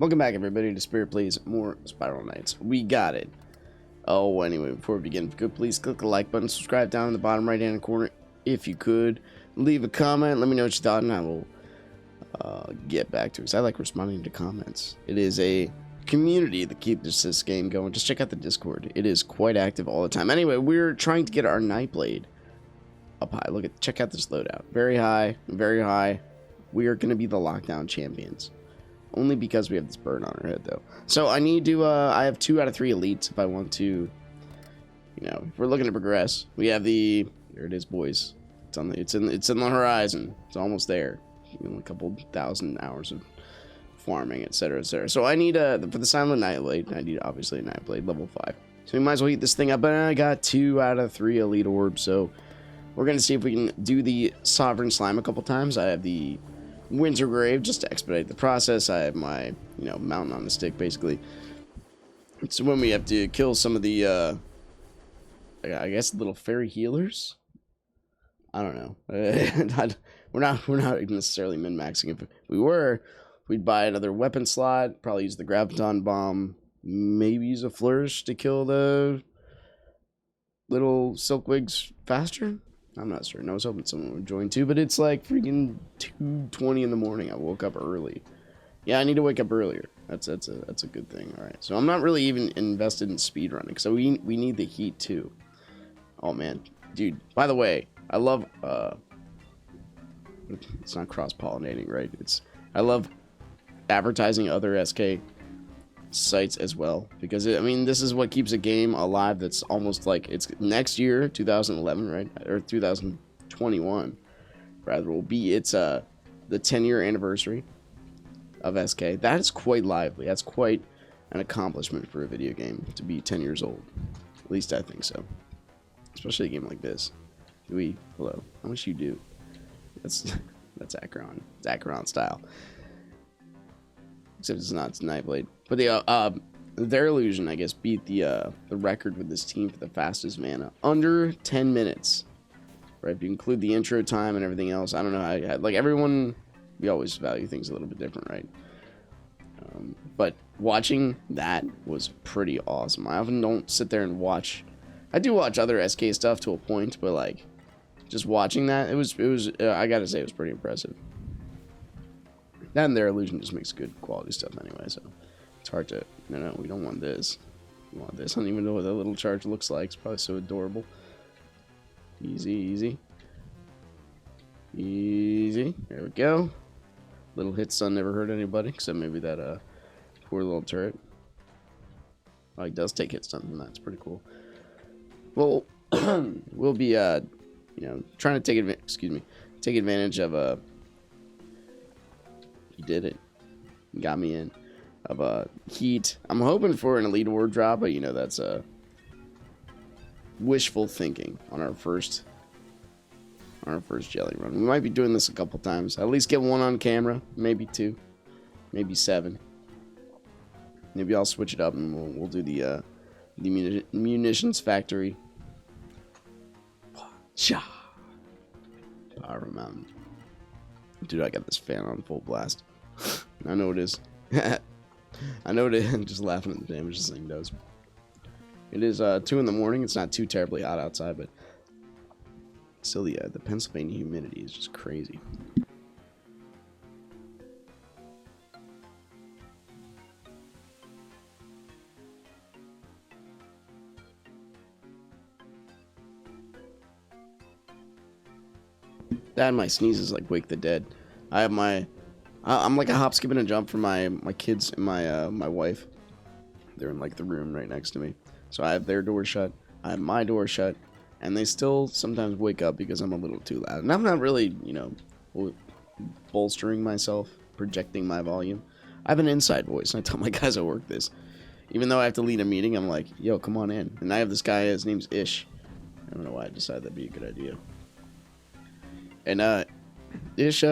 Welcome back, everybody, to Spirit Plays More Spiral Knights. We got it. Oh, anyway, before we begin, if you could please click the like button, subscribe down in the bottom right-hand corner if you could. Leave a comment, let me know what you thought, and I will get back to it, because I like responding to comments. It is a community that keeps this game going. Just check out the Discord. It is quite active all the time. Anyway, we're trying to get our Nightblade up high. Check out this loadout. Very high, very high. We are going to be the lockdown champions. Only because we have this bird on our head, though. So I need to, I have 2 out of 3 elites if I want to, you know, if we're looking to progress. We have the, there it is, boys. It's on the, it's in the horizon. It's almost there. You know, a couple thousand hours of farming, etc., etc. So I need, for the Silent Nightblade, I need, obviously, a Nightblade, level 5. So we might as well heat this thing up, but I got 2 out of 3 elite orbs, so we're going to see if we can do the Sovereign Slime a couple times. I have the Winter Grave just to expedite the process. I have my, you know, mountain on the stick, basically. So when we have to kill some of the, I guess, little fairy healers. I don't know. we're not necessarily min-maxing. If we were, we'd buy another weapon slot. Probably use the Graviton Bomb. Maybe use a Flourish to kill the little Silkwigs faster. I'm not certain. I was hoping someone would join too, but it's like freaking 2:20 in the morning. I woke up early. Yeah, I need to wake up earlier. That's a good thing. All right, so I'm not really even invested in speedrunning, so we need the heat too. Oh man, dude. By the way, I love it's not cross-pollinating, right? I love advertising other SK sites as well, because I mean, this is what keeps a game alive that's almost like it's next year, 2011, right? Or 2021 rather, will be the 10-year anniversary of SK. That is quite lively. That's quite an accomplishment for a video game to be 10 years old. At least I think so, especially a game like this. Hello, how much you do? That's Acheron style, except it's not, it's Nightblade. But their illusion, I guess, beat the record with this team for the fastest mana, under 10 minutes. Right, if you include the intro time and everything else. I don't know how, like, everyone, we always value things a little bit different, right? But watching that was pretty awesome. I often don't sit there and watch. I do watch other SK stuff to a point, but like, just watching that, it was I gotta say, it was pretty impressive. That and their illusion just makes good quality stuff anyway, so it's hard to, no, we don't want this. We want this. I don't even know what that little charge looks like. It's probably so adorable. Easy, easy. Easy. There we go. Little hit stun never hurt anybody, except maybe that poor little turret. Oh, he does take hit stun from that. It's pretty cool. Well, we'll be, you know, trying to take advantage of, you did it. You got me in. Of heat. I'm hoping for an elite orb drop, but you know, that's wishful thinking on our first jelly run. We might be doing this a couple times. At least get 1 on camera, maybe 2, maybe 7. Maybe I'll switch it up and we'll do the munitions factory. Power Mountain. Dude, I got this fan on full blast. I know it is. I know it is. I'm just laughing at the damage this thing does. It is 2 in the morning. It's not too terribly hot outside, but still the Pennsylvania humidity is just crazy. That and my sneezes like wake the dead. I have I'm like a hop, skip, and a jump from my kids and my wife. They're in like the room right next to me. So I have their door shut. I have my door shut. And they still sometimes wake up because I'm a little too loud. And I'm not really, you know, bolstering myself, projecting my volume. I have an inside voice, and I tell my guys at work this. Even though I have to lead a meeting, I'm like, yo, come on in. And I have this guy, his name's Ish. I don't know why I decided that'd be a good idea. And Ish,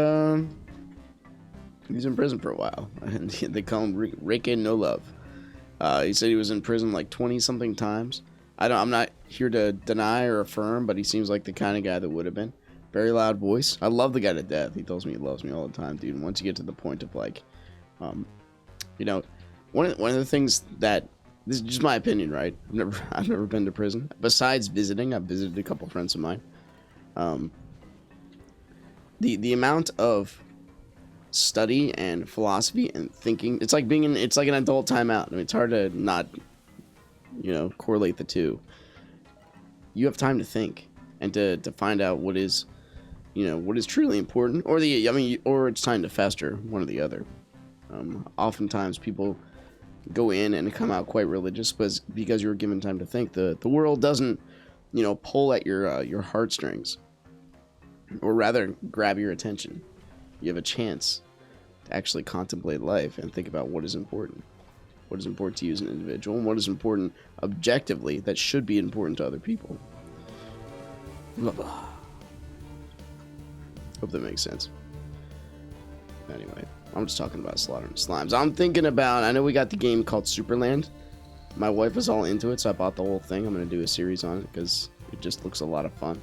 he's in prison for a while, and they call him Rake No Love. He said he was in prison like 20-something times. I'm not here to deny or affirm, but he seems like the kind of guy that would have been. Very loud voice. I love the guy to death. He tells me he loves me all the time, dude. And once you get to the point of like You know, one of the things that, this is just my opinion, right? I've never been to prison. Besides visiting, I've visited a couple friends of mine. The amount of study and philosophy and thinking, it's like it's like an adult timeout. I mean, it's hard to not, correlate the two. You have time to think and to find out what is, what is truly important, or or it's time to fester, one or the other. Oftentimes people go in and come out quite religious, but because you're given time to think. The world doesn't, pull at your heartstrings, or rather grab your attention. You have a chance to actually contemplate life and think about what is important to you as an individual, and what is important objectively that should be important to other people. Blah, blah. Hope that makes sense. Anyway, I'm just talking about slaughtering slimes. I'm thinking about, I know we got the game called Superland. My wife was all into it, so I bought the whole thing. I'm going to do a series on it because it just looks a lot of fun.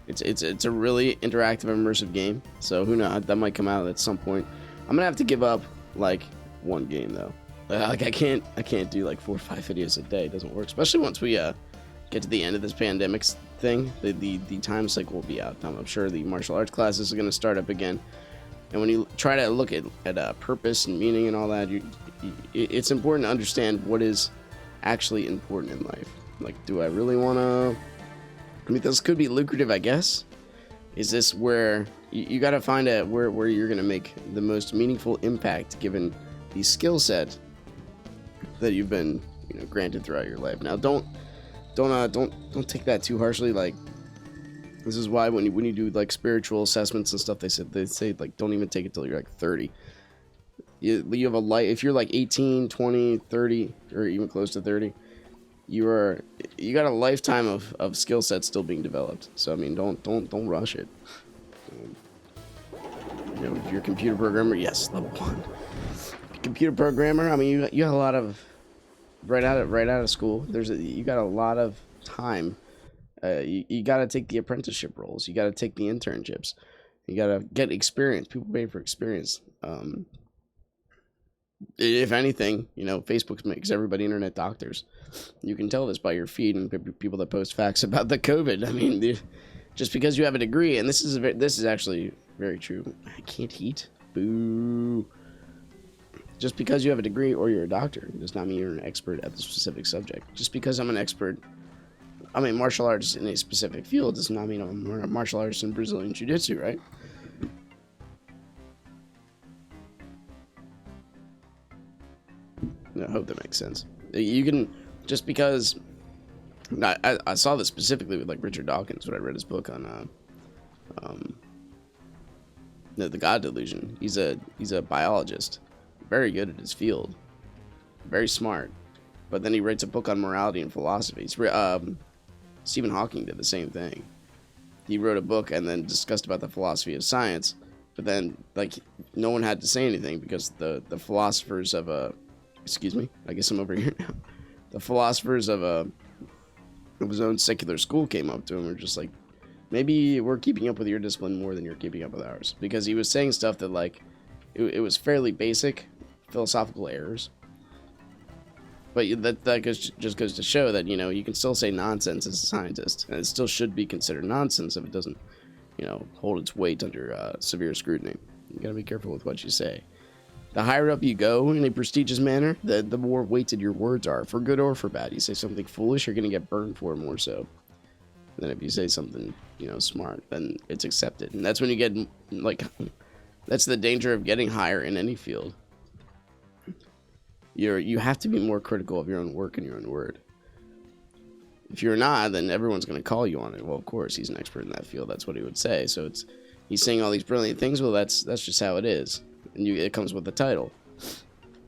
It's a really interactive, immersive game. So who knows, that might come out at some point. I'm going to have to give up like one game though. Like I can't do like 4 or 5 videos a day. It doesn't work, especially once we get to the end of this pandemic thing. The time cycle will be out. I'm sure the martial arts classes are going to start up again. And when you try to look at purpose and meaning and all that, it's important to understand what is actually important in life. Like, do I really want to... I mean, this could be lucrative, I guess. Is this where... You got to find out where you're going to make the most meaningful impact given the skill set that you've been granted throughout your life. Now, don't take that too harshly. Like, this is why when you do like spiritual assessments and stuff, they say like don't even take it till you're like 30. You have a life. If you're like 18, 20, 30, or even close to 30, you got a lifetime of skill sets still being developed. So I mean, don't rush it. If you're a computer programmer, yes, level 1. Computer programmer. I mean, you got a lot of right out of school. You got a lot of time. You got to take the apprenticeship roles. You got to take the internships. You got to get experience. People pay for experience. If anything, Facebook makes everybody internet doctors. You can tell this by your feed and people that post facts about the COVID. I mean, just because you have a degree, and this is actually very true. I can't heat. Boo. Just because you have a degree or you're a doctor does not mean you're an expert at the specific subject. Just because I'm an expert, martial arts in a specific field does not mean I'm a martial artist in Brazilian Jiu-Jitsu, right? I hope that makes sense. You can, just because, I saw this specifically with like Richard Dawkins when I read his book on the God Delusion. He's a biologist, very good at his field, very smart, but then he writes a book on morality and philosophy. Stephen Hawking did the same thing. He wrote a book and then discussed about the philosophy of science, but then like no one had to say anything because the philosophers of excuse me, I guess I'm over here now. The philosophers of his own secular school came up to him and were just like, maybe we're keeping up with your discipline more than you're keeping up with ours, because he was saying stuff that like it was fairly basic philosophical errors. But that just goes to show that, you can still say nonsense as a scientist, and it still should be considered nonsense if it doesn't, hold its weight under severe scrutiny. You gotta be careful with what you say. The higher up you go in a prestigious manner, the more weighted your words are, for good or for bad. You say something foolish, you're gonna get burned for it more so than if you say something, smart, then it's accepted. And that's when you get, like, that's the danger of getting higher in any field. You have to be more critical of your own work and your own word. If you're not, then everyone's going to call you on it. Well, of course, he's an expert in that field. That's what he would say. So he's saying all these brilliant things. Well, that's just how it is. And it comes with the title.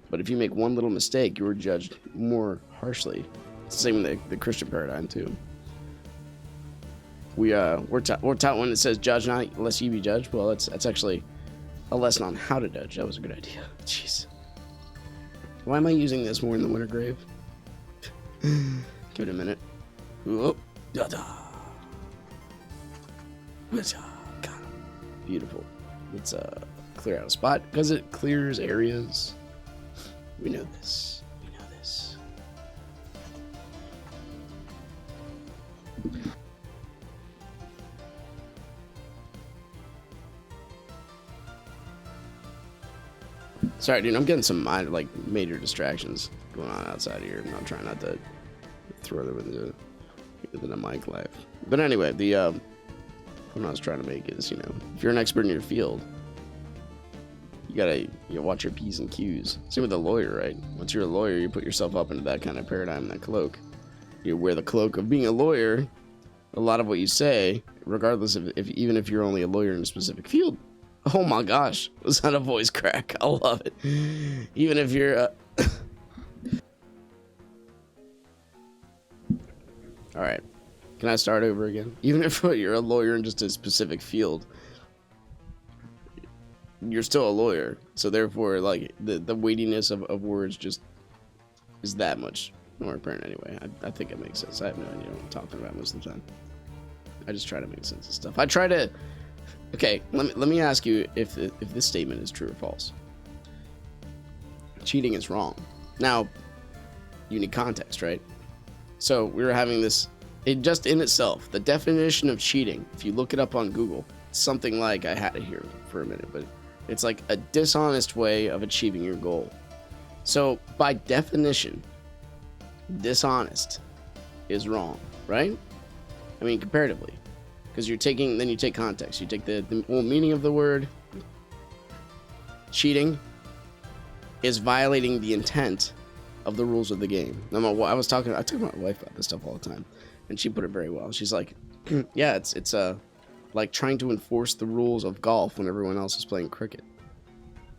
But if you make one little mistake, you're judged more harshly. It's the same in the Christian paradigm, too. We're taught when it says judge not lest ye be judged. Well, that's actually a lesson on how to judge. That was a good idea. Jeez. Why am I using this more in the Winter Grave? Give it a minute. Whoop. Da-da. Beautiful. Let's clear out a spot because it clears areas. We know this. We know this. Sorry, dude, I'm getting some minor, like, major distractions going on outside here. I'm trying not to throw them into the mic live. But anyway, the point I was trying to make is, you know, if you're an expert in your field, you gotta watch your P's and Q's. Same with a lawyer, right? Once you're a lawyer, you put yourself up into that kind of paradigm, that cloak. You wear the cloak of being a lawyer. A lot of what you say, regardless of even if you're only a lawyer in a specific field. Oh my gosh, was that a voice crack? I love it. Even if you're all right, can I start over again? Even if you're a lawyer in just a specific field, you're still a lawyer. So therefore, like, the weightiness of words just is that much more apparent anyway. I think it makes sense. I have no idea what I'm talking about most of the time. I just try to make sense of stuff. I try to. Okay, let me ask you if this statement is true or false. Cheating is wrong. Now, you need context, right? So we were having this. It just in itself, the definition of cheating, if you look it up on Google, it's something like, I had it here for a minute, but it's like a dishonest way of achieving your goal. So by definition, dishonest is wrong, right? I mean, comparatively, because you take context. You take the whole meaning of the word. Cheating is violating the intent of the rules of the game. I talk to my wife about this stuff all the time, and she put it very well. She's like, yeah, it's like trying to enforce the rules of golf when everyone else is playing cricket.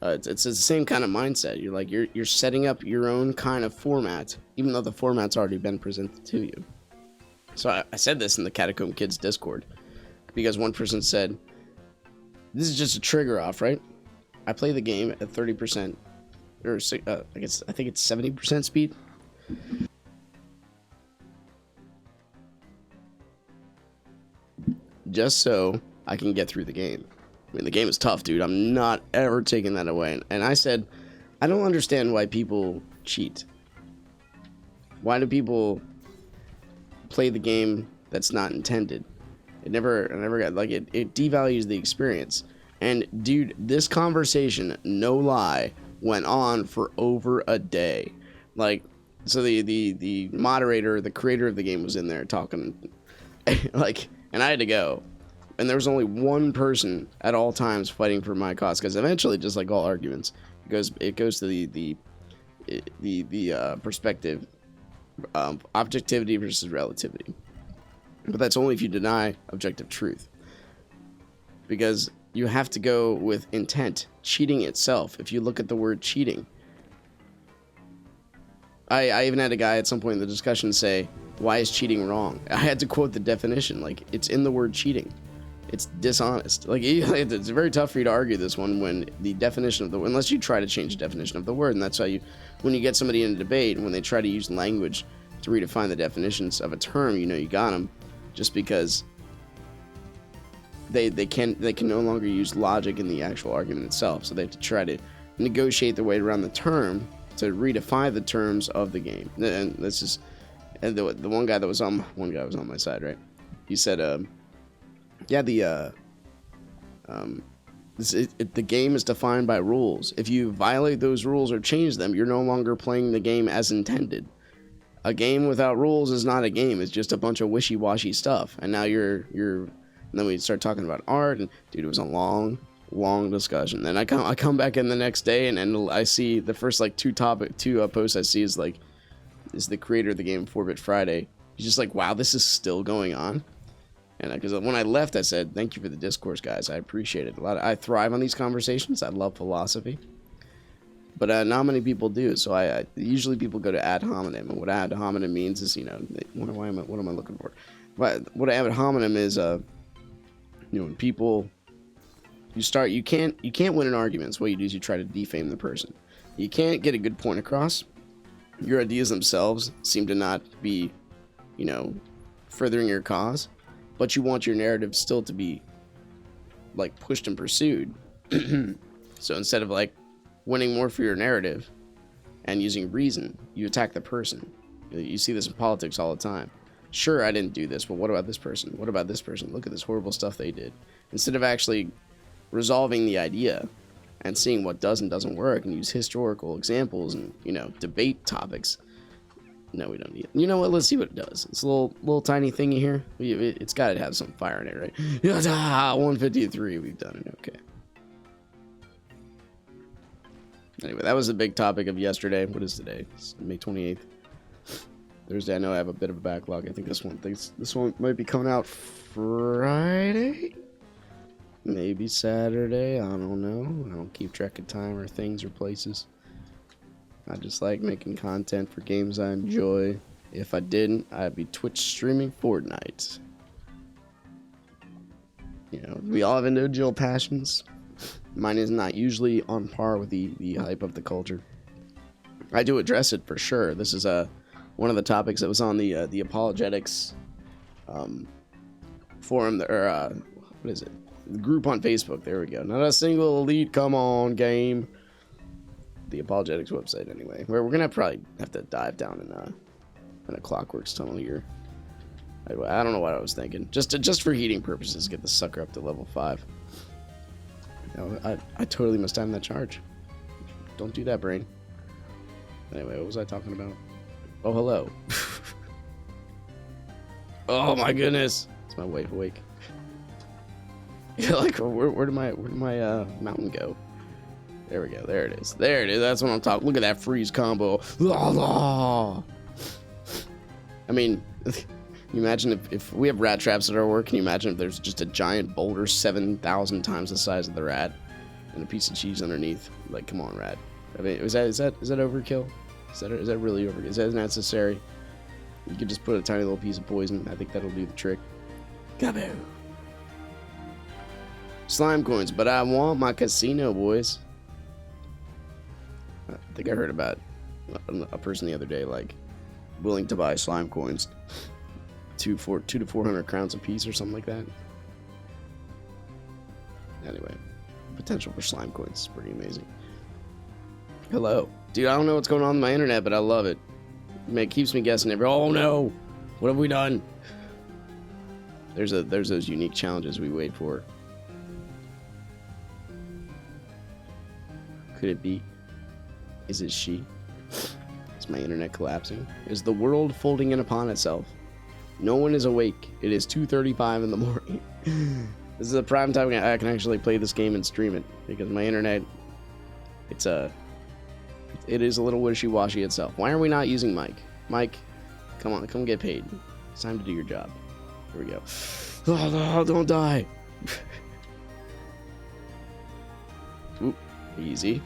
It's the same kind of mindset. You're like, you're setting up your own kind of format, even though the format's already been presented to you. So I said this in the Catacomb Kids Discord, because one person said, this is just a trigger off, right? I play the game at 30%, or I think it's 70% speed. Just so I can get through the game. I mean, the game is tough, dude. I'm not ever taking that away. And I said, I don't understand why people cheat. Why do people play the game that's not intended? I never got, like, it devalues the experience. And dude, this conversation, no lie, went on for over a day. Like, so the moderator, the creator of the game was in there talking, like, and I had to go. And there was only one person at all times fighting for my cause, because eventually, just like all arguments, it goes to the perspective of objectivity versus relativity. But that's only if you deny objective truth, because you have to go with intent. Cheating itself, if you look at the word cheating, I even had a guy at some point in the discussion say, why is cheating wrong? I had to quote the definition, like, it's in the word cheating. It's dishonest. Like, it's very tough for you to argue this one when the definition of the, unless you try to change the definition of the word. And that's how when you get somebody in a debate, when they try to use language to redefine the definitions of a term, you got them, just because they can no longer use logic in the actual argument itself. So they have to try to negotiate their way around the term to redefine the terms of the game. And this is, and the one guy was on my side, right? He said, yeah, the game is defined by rules. If you violate those rules or change them, you're no longer playing the game as intended. A game without rules is not a game. It's just a bunch of wishy-washy stuff. And now you're and then we start talking about art, and dude, it was a long discussion. Then I come back in the next day, and I see the first like two posts I see is the creator of the game 4-Bit Friday. He's just like, wow, this is still going on. And because when I left, I said, thank you for the discourse, guys. I appreciate it a lot. I thrive on these conversations. I love philosophy, but not many people do. So I usually people go to ad hominem, and what ad hominem means is, what am I looking for? What ad hominem is, when people, you can't win an argument. So what you do is you try to defame the person. You can't get a good point across. Your ideas themselves seem to not be, furthering your cause, but you want your narrative still to be like pushed and pursued. So instead of like winning more for your narrative, and using reason. You attack the person. You see this in politics all the time. Sure, I didn't do this, but what about this person? What about this person? Look at this horrible stuff they did. Instead of actually resolving the idea and seeing what does and doesn't work and use historical examples and, you know, debate topics. No, we don't need it. You know what? Let's see what it does. It's a little tiny thingy here. It's got to have some fire in it, right? 153. We've done it. Okay. Anyway, that was the big topic of yesterday. What is today? It's May 28th. Thursday. I know I have a bit of a backlog. I think this one might be coming out Friday. Maybe Saturday. I don't know. I don't keep track of time or things or places. I just like making content for games I enjoy. If I didn't, I'd be Twitch streaming Fortnite. You know, we all have individual passions. Mine is not usually on par with the hype of the culture. I do address it for sure. This is one of the topics that was on the apologetics forum, or what is it? The group on Facebook. There we go. Not a single elite. Come on, game. The apologetics website, anyway. We're gonna probably have to dive down in a Clockworks tunnel here. I don't know what I was thinking. Just for heating purposes, get the sucker up to level 5. No, I totally must time that charge. Don't do that, brain. Anyway, what was I talking about? Oh, hello. Oh my goodness. Is my wife awake? Yeah, like where did my mountain go? There we go. There it is. There it is. That's what I'm talking. Look at that freeze combo. I mean, you imagine if we have rat traps at our work. Can you imagine if there's just a giant boulder 7,000 times the size of the rat and a piece of cheese underneath? Like, come on, rat. I mean, is that overkill? Is that really overkill? Is that necessary? You could just put a tiny little piece of poison. I think that'll do the trick. Gabo. Slime coins, but I want my casino, boys. I think I heard about a person the other day, like, willing to buy slime coins, 200 to 400 crowns a piece or something like that. Anyway, potential for slime coins is pretty amazing. Hello, dude. I don't know what's going on with my internet, but I love it. Man, it keeps me guessing every. Oh no, what have we done? There's those unique challenges we wait for. Could it be? Is it she? Is my internet collapsing? Is the world folding in upon itself? No one is awake. It is 2:35 in the morning. This is a prime time I can actually play this game and stream it because my internet, it is a little wishy-washy itself. Why are we not using Mike? Mike, come get paid. It's time to do your job. Here we go. Oh, no, don't die. Ooh, easy.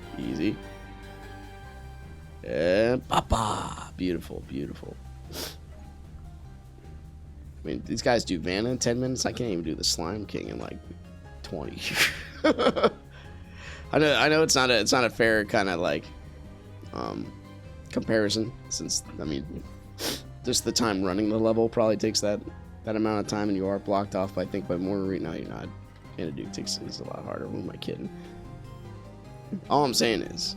And papa. Beautiful. I mean, these guys do Vanna in 10 minutes. I can't even do the Slime King in like 20. I know it's not a fair kind of like comparison, since I mean just the time running the level probably takes that amount of time, and you are blocked off by more. No, you're not. And it takes it's a lot harder. Who am I kidding? All I'm saying is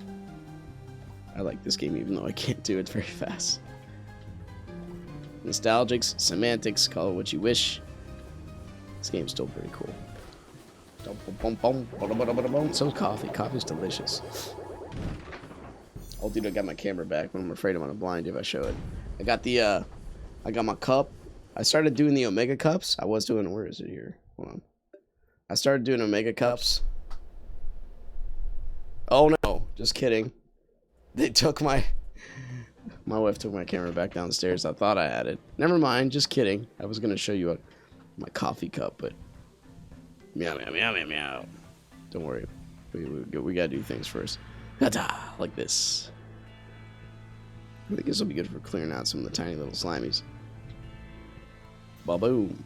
I like this game even though I can't do it very fast. Nostalgics, semantics, call it what you wish. This game's still pretty cool. So coffee. Coffee's delicious. Oh, dude, I got my camera back, but I'm afraid I'm gonna blind you if I show it. I got my cup. I started doing the Omega Cups. Where is it here? Hold on. I started doing Omega Cups. Oh no, just kidding. They took my wife took my camera back downstairs. I thought I had it. Never mind, just kidding. I was gonna show you my coffee cup, but meow. Don't worry, we gotta do things first. Like this. I think this will be good for clearing out some of the tiny little slimies. Ba-boom.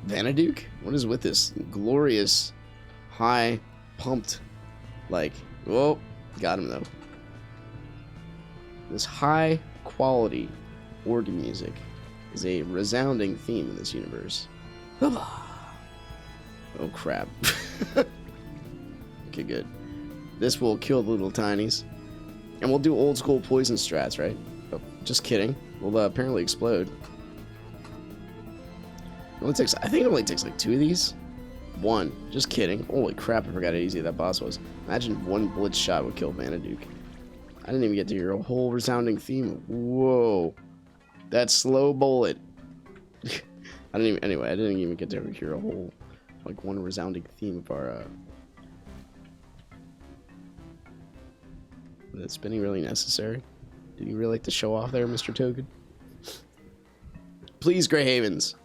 Vanaduke? What is with this glorious, high, pumped, like, whoa, got him though. This high quality organ music is a resounding theme in this universe. Oh crap. Okay, good. This will kill the little tinies. And we'll do old school poison strats, right? Oh, just kidding. We'll apparently explode. It only takes, I think it only takes like 2 of these. 1. Just kidding. Holy crap, I forgot how easy that boss was. Imagine 1 blitz shot would kill Vanaduke. I didn't even get to hear a whole resounding theme. Whoa. That slow bullet. I didn't even get to hear a whole, like, 1 resounding theme of our, Was that spinning really necessary? Did you really like to show off there, Mr. Token? Please, Grey Havens.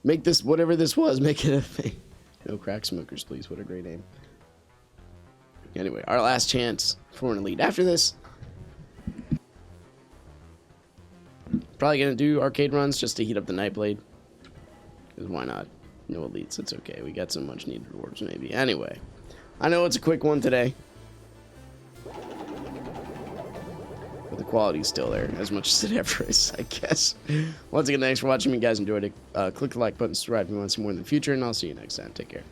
Make this, whatever this was, make it a thing. No crack smokers, please. What a great name. Anyway, our last chance for an elite. After this, probably going to do arcade runs just to heat up the Nightblade. Because why not? No elites, it's okay. We got some much needed rewards, maybe. Anyway, I know it's a quick one today. But the quality's still there, as much as it ever is, I guess. Once again, thanks for watching. If you guys enjoyed it, click the like button, subscribe if you want to see more in the future, and I'll see you next time. Take care.